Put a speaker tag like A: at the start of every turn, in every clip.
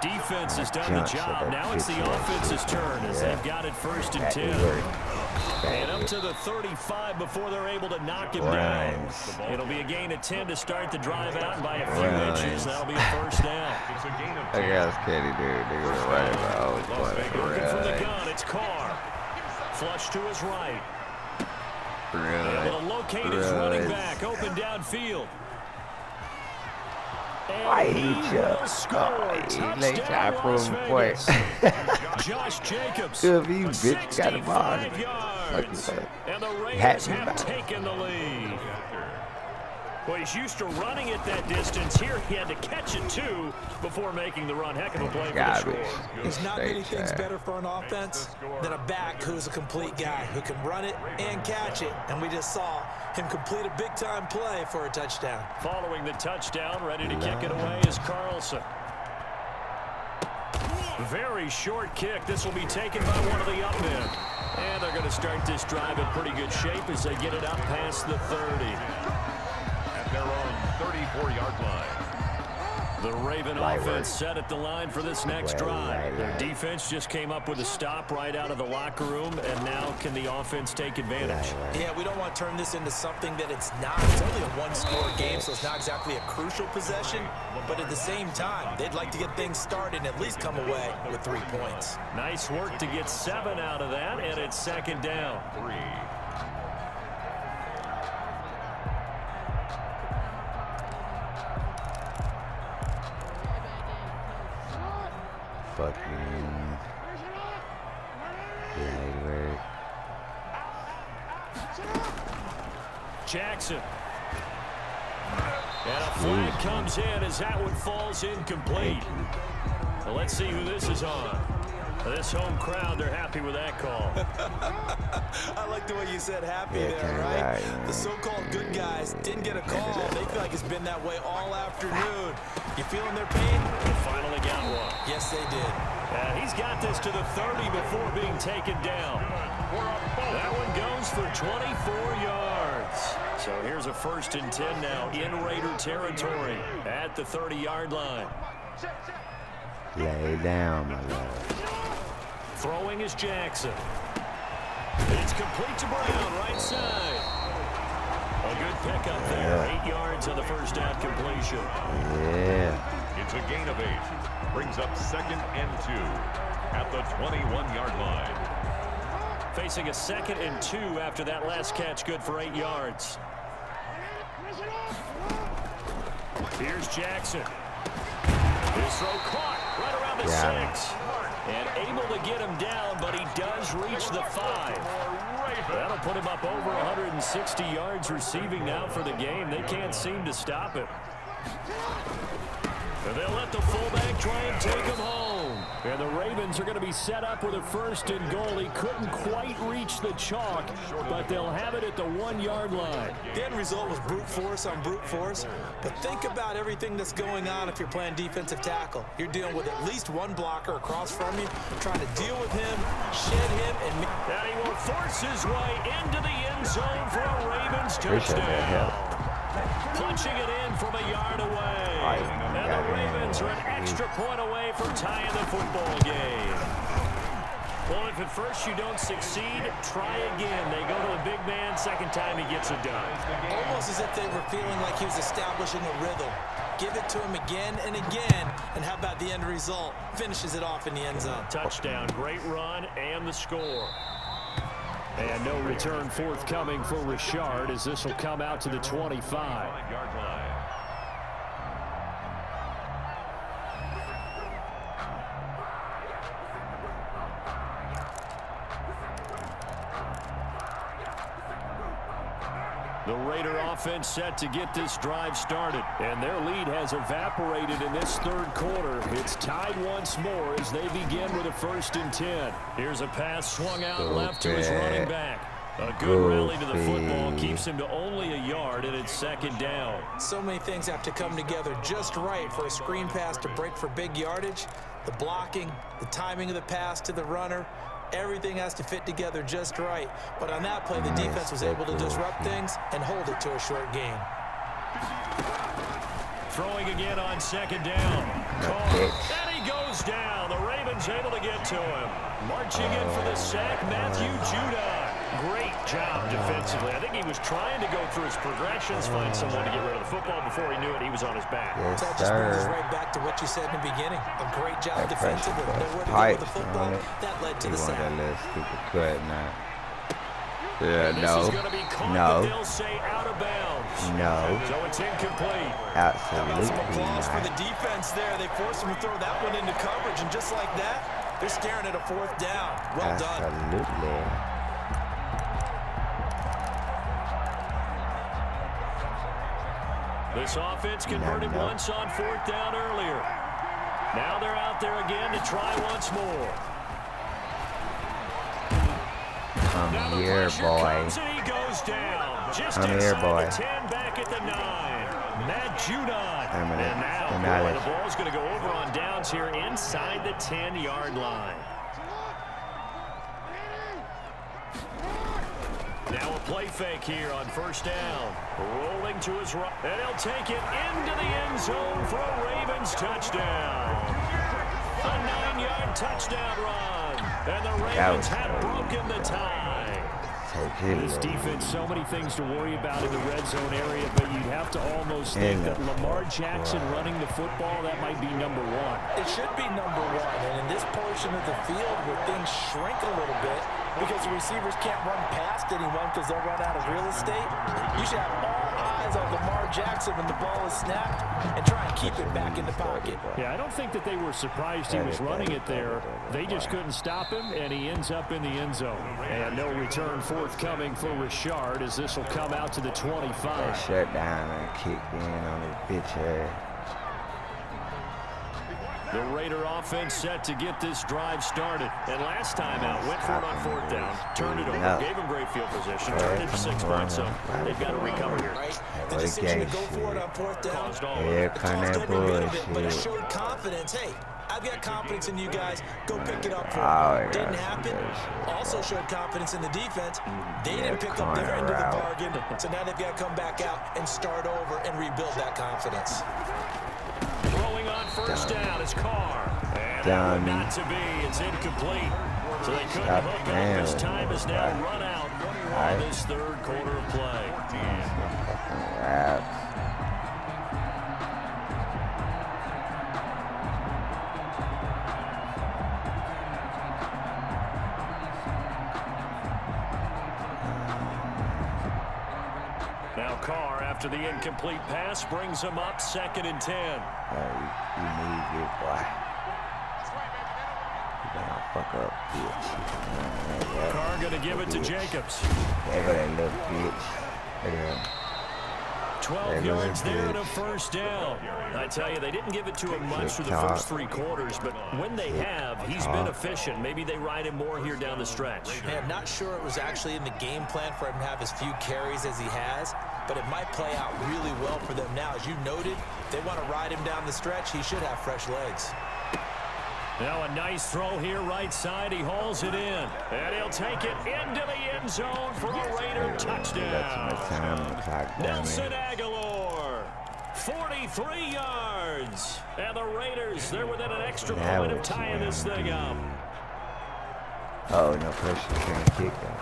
A: defense has done the job. Now it's the offense's turn as they've got it 1st and 10. And up to the 35 before they're able to knock him down. It'll be a gain of 10 to start the drive out, and by a few inches, that'll be a 1st down.
B: I guess Kenny, dude. They were right about
A: Looking from the gun, it's Carr. Flush to his right. Able to locate his running back, open downfield.
B: Why he just late shot from point.
A: Josh Jacobs.
B: Good for you, bitch. Got the ball.
A: And the Raiders have taken the lead. Well, he's used to running it that distance. Here he had to catch it, too, before making the run. Heck of a play for the score.
C: There's not many things better for an offense than a back who's a complete guy who can run it and catch it. And we just saw him complete a big-time play for a touchdown.
A: Following the touchdown, ready to kick it away is Carlson. Very short kick. This will be taken by one of the up men. And they're going to start this drive in pretty good shape as they get it up past the 30.
D: Their own 34-yard line.
A: The Raven offense set at the line for this next drive. Their defense just came up with a stop right out of the locker room, and now can the offense take advantage?
C: Yeah, we don't want to turn this into something that it's not. It's only a one-score game, so it's not exactly a crucial possession. But at the same time, they'd like to get things started and at least come away with 3 points.
A: Nice work to get 7 out of that, and it's 2nd down.
D: 3.
B: Fucking
A: Jackson. And a flag comes in as that one falls incomplete. Well, let's see who this is on. This home crowd, they're happy with that call.
C: I like the way you said happy there, right? The so-called good guys didn't get a call. They feel like it's been that way all afternoon. You feeling their pain?
A: They finally got one.
C: Yes, they did.
A: And he's got this to the 30 before being taken down. That one goes for 24 yards. So here's a 1st and 10 now in Raider territory at the 30-yard line.
B: Lay down, my love.
A: Throwing is Jackson. It's complete to Brown, right side. A good pickup there. 8 yards on the 1st down completion.
B: Yeah.
D: It's a gain of 8. Brings up 2nd and 2 at the 21-yard line.
A: Facing a 2nd and 2 after that last catch, good for 8 yards. Here's Jackson. His throw caught right around the 6. And able to get him down, but he does reach the 5. That'll put him up over 160 yards receiving now for the game. They can't seem to stop it. And they'll let the fullback try and take him home. And the Ravens are going to be set up with a 1st and goal. He couldn't quite reach the chalk, but they'll have it at the 1-yard line.
C: The end result was brute force on brute force. But think about everything that's going on if you're playing defensive tackle. You're dealing with at least one blocker across from you, trying to deal with him, shed him, and
A: he will force his way into the end zone for a Ravens touchdown. Punching it in from a yard away. And the Ravens are an extra point away from tying the football game. Well, if at first you don't succeed, try again. They go to the big man. 2nd time he gets it done.
C: Almost as if they were feeling like he was establishing a rhythm. Give it to him again and again. And how about the end result? Finishes it off in the end zone.
A: Touchdown, great run, and the score. And no return forthcoming for Richard as this will come out to the 25-yard line. The Raider offense set to get this drive started, and their lead has evaporated in this 3rd quarter. It's tied once more as they begin with a 1st and 10. Here's a pass swung out left to his running back. A good rally to the football keeps him to only a yard, and it's 2nd down.
C: So many things have to come together just right for a screen pass to break for big yardage. The blocking, the timing of the pass to the runner, everything has to fit together just right. But on that play, the defense was able to disrupt things and hold it to a short gain.
A: Throwing again on 2nd down. Carr. And he goes to him. Marching in for the sack, Matthew Judon. Great job defensively. I think he was trying to go through his progressions, find someone to get rid of the football. Before he knew it, he was on his back.
B: Yes,
C: That just brings us right back to what you said in the beginning. A great job defensively. Nowhere to go with the football. That led to the sack.
B: That little stupid cut now. Yeah,
A: This
B: no.
A: is going to be caught,
B: No.
A: but they'll say out of bounds.
B: No.
A: So it's incomplete.
B: Absolutely
C: Some applause for the
B: not.
C: defense there. They forced him to throw that one into coverage, and just like that, they're staring at a 4th down. Well done.
B: Absolutely.
A: This offense converted once on 4th down earlier. Now they're out there again to try once more.
B: Come
A: Now the
B: here,
A: pressure
B: boy.
A: comes and he goes down. Just
B: Come here,
A: inside
B: boy.
A: the 10, back at the 9. Matt Judon.
B: I'm gonna-
A: And now,
B: I'm out
A: boy,
B: of-
A: the ball's going to go over on downs here inside the 10-yard line. Now a play fake here on 1st down. Rolling to his right. And he'll take it into the end zone for a Ravens touchdown. A 9-yard touchdown run. And the Ravens have broken the tie. This defense, so many things to worry about in the red zone area, but you'd have to almost think that Lamar Jackson running the football, that might be number 1.
C: It should be number 1, and in this portion of the field where things shrink a little bit because the receivers can't run past anyone because they'll run out of real estate, you should have all eyes on Lamar Jackson when the ball is snapped and try and keep it back in the pocket.
A: Yeah, I don't think that they were surprised he was running it there. They just couldn't stop him, and he ends up in the end zone. And no return forthcoming for Richard as this will come out to the 25.
B: Shut down and kicked in on his bitch ass.
A: The Raider offense set to get this drive started. And last time out, went for it on 4th down, turned it over, gave him great field position, turned it to 6 points. So they've got to recover here.
C: Right? The decision to go for it on 4th down.
B: Here come that
C: But it
B: bullshit.
C: showed confidence. Hey, I've got confidence in you guys. Go pick it up for
B: Oh,
C: me. Didn't happen. Also showed confidence in the defense. They didn't pick up their end of the bargain. So now they've got to come back out and start over and rebuild that confidence.
A: Throwing on 1st down is Carr. And that would not to be. It's incomplete. So they couldn't hook up. His time is now run out on this 3rd quarter of play. Now Carr, after the incomplete pass, brings him up 2nd and 10.
B: You need it, boy. You gonna fuck up, bitch.
A: Carr going to give it to Jacobs.
B: There go that little bitch. Yeah.
A: 12 yards there and a 1st down. I tell you, they didn't give it to him much for the first 3 quarters, but when they have, he's been efficient. Maybe they ride him more here down the stretch.
C: Man, I'm not sure it was actually in the game plan for him to have as few carries as he has, but it might play out really well for them now. As you noted, they want to ride him down the stretch. He should have fresh legs.
A: Now a nice throw here right side. He hauls it in. And he'll take it into the end zone for a Raider touchdown. Nelson Aguilar, 43 yards. And the Raiders, they're within an extra point of tying this thing up.
B: Oh, no pressure. Can't kick him.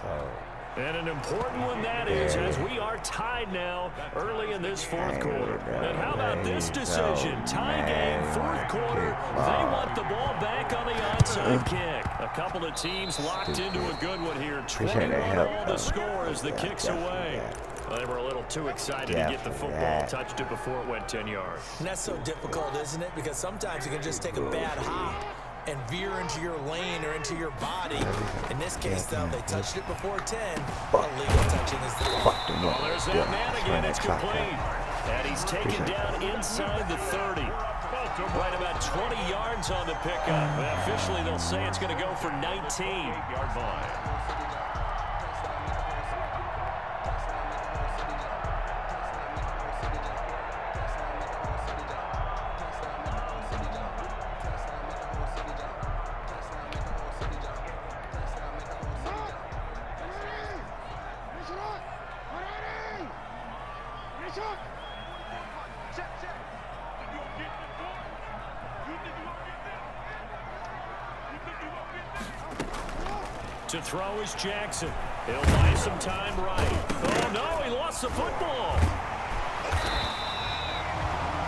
B: So.
A: And an important one that is, as we are tied now early in this 4th quarter. And how about this decision? Tie game, 4th quarter. They want the ball back on the onside kick. A couple of teams locked into a good one here. 21 all the score as the kick's away. Well, they were a little too excited to get the football, touched it before it went 10 yards.
C: And that's so difficult, isn't it? Because sometimes you can just take a bad hop and veer into your lane or into your body. In this case, though, they touched it before 10. Illegal touching is the
A: well, there's that man again. It's complete. And he's taken down inside the 30. Right about 20 yards on the pickup. And officially, they'll say it's going to go for 19-yard line. To throw is Jackson. He'll buy some time right. Oh, no, he lost the football.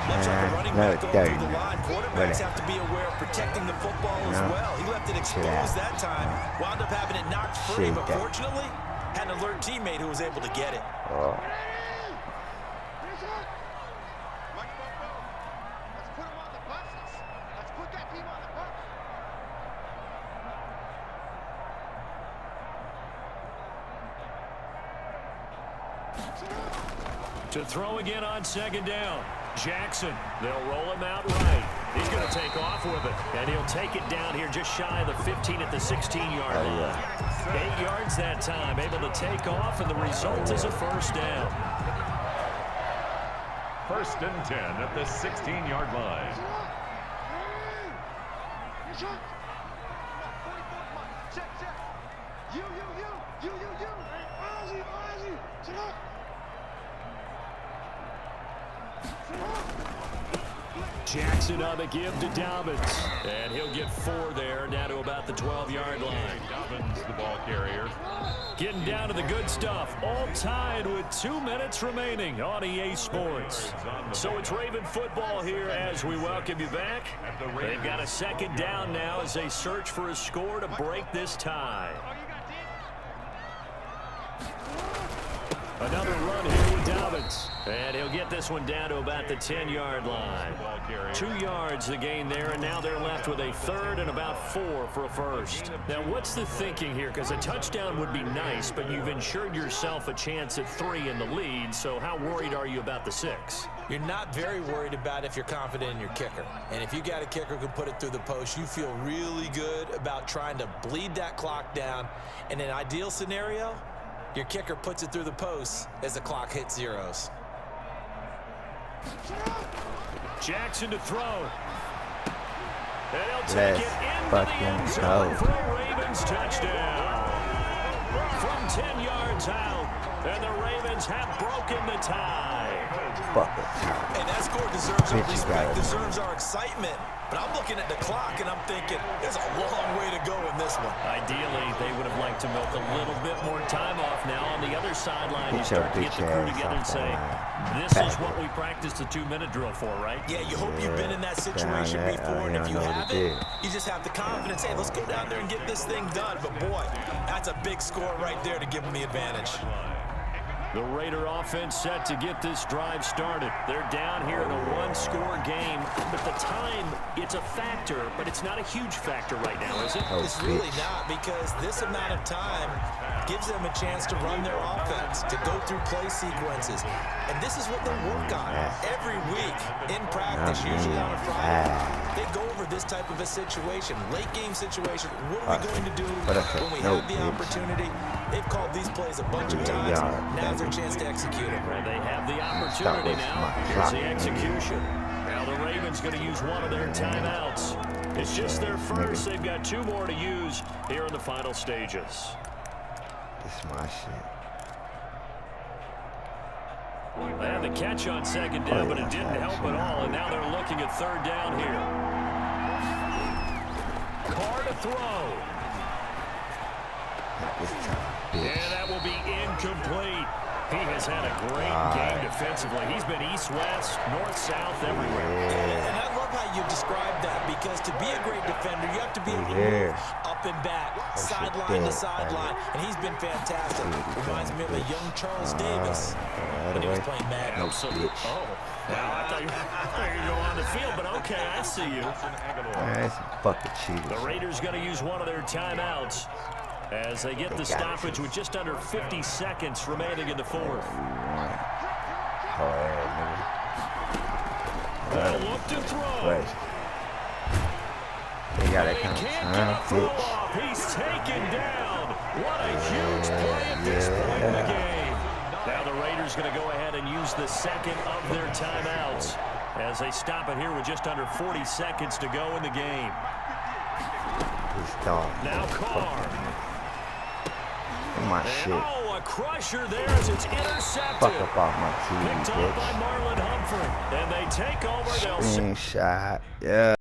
C: Much like a running back going through the line, quarterbacks have to be aware of protecting the football as well. He left it exposed that time. Wound up having it knocked free, but fortunately, had an alert teammate who was able to get it.
A: To throw again on second down. Jackson, they'll roll him out right. He's going to take off with it, and he'll take it down here just shy of the 15 at the 16-yard line. 8 yards that time, able to take off, and the result is a first down.
D: 1st and 10 at the 16-yard line.
A: Jackson on the give to Dobbins. And he'll get 4 there, down to about the 12-yard line.
D: Dobbins, the ball carrier.
A: Getting down to the good stuff. All tied with 2 minutes remaining on EA Sports. So it's Raven football here as we welcome you back. They've got a second down now as they search for a score to break this tie. Another run here with Dobbins. And he'll get this one down to about the 10-yard line. 2 yards the gain there, and now they're left with a 3rd and about 4 for a first. Now, what's the thinking here? Because a touchdown would be nice, but you've ensured yourself a chance at 3 in the lead, so how worried are you about the 6?
C: You're not very worried about if you're confident in your kicker. And if you got a kicker who can put it through the post, you feel really good about trying to bleed that clock down. In an ideal scenario, your kicker puts it through the post as the clock hits zeros.
A: Jackson to throw. And he'll take it into the end zone for a Ravens touchdown. From 10 yards out, and the Ravens have broken the tie.
C: And that score deserves our respect, deserves our excitement. But I'm looking at the clock, and I'm thinking, there's a long way to go in this one.
A: Ideally, they would have liked to milk a little bit more time off. Now, on the other sideline, you start to get the crew together and say, this is what we practiced the 2-minute drill for, right?
C: Yeah, you hope you've been in that situation before, and if you haven't, you just have the confidence, hey, let's go down there and get this thing done. But, boy, that's a big score right there to give them the advantage.
A: The Raider offense set to get this drive started. They're down here in a 1-score game, but the time, it's a factor, but it's not a huge factor right now, is it?
C: It's really not, because this amount of time gives them a chance to run their offense, to go through play sequences. And this is what they work on every week in practice, usually on a Friday. They go over this type of a situation, late game situation. What are we going to do when we have the opportunity? They've called these plays a bunch of times. Now's their chance to execute it.
A: Well, they have the opportunity now. Here's the execution. Now the Ravens going to use one of their timeouts. It's just their first. They've got 2 more to use here in the final stages.
B: This is my shit.
A: They had the catch on second down, but it didn't help at all, and now they're looking at 3rd down here. Carr to throw. And that will be incomplete. He has had a great game defensively. He's been east-west, north-south, everywhere.
C: And I love how you described that, because to be a great defender, you have to be able to move up and back, sideline to sideline, and he's been fantastic. Reminds me of a young Charles Davis when he was playing Madden.
A: Absolutely. Oh, wow, I thought you were going to go on the field, but okay, I see you.
B: That's fucking cheaters.
A: The Raiders going to use one of their timeouts as they get the stoppage with just under 50 seconds remaining in the 4th. They'll look to throw.
B: They got it coming.
A: He's taken down. What a huge play at this point in the game. Now the Raiders going to go ahead and use the second of their timeouts as they stop it here with just under 40 seconds to go in the game. Now Carr.
B: My shit.
A: Oh, a crusher there as it's intercepted.
B: Fuck up off my TV,
A: Picked off by Marlon Humphrey. And they take over.
B: Screenshot. Yeah.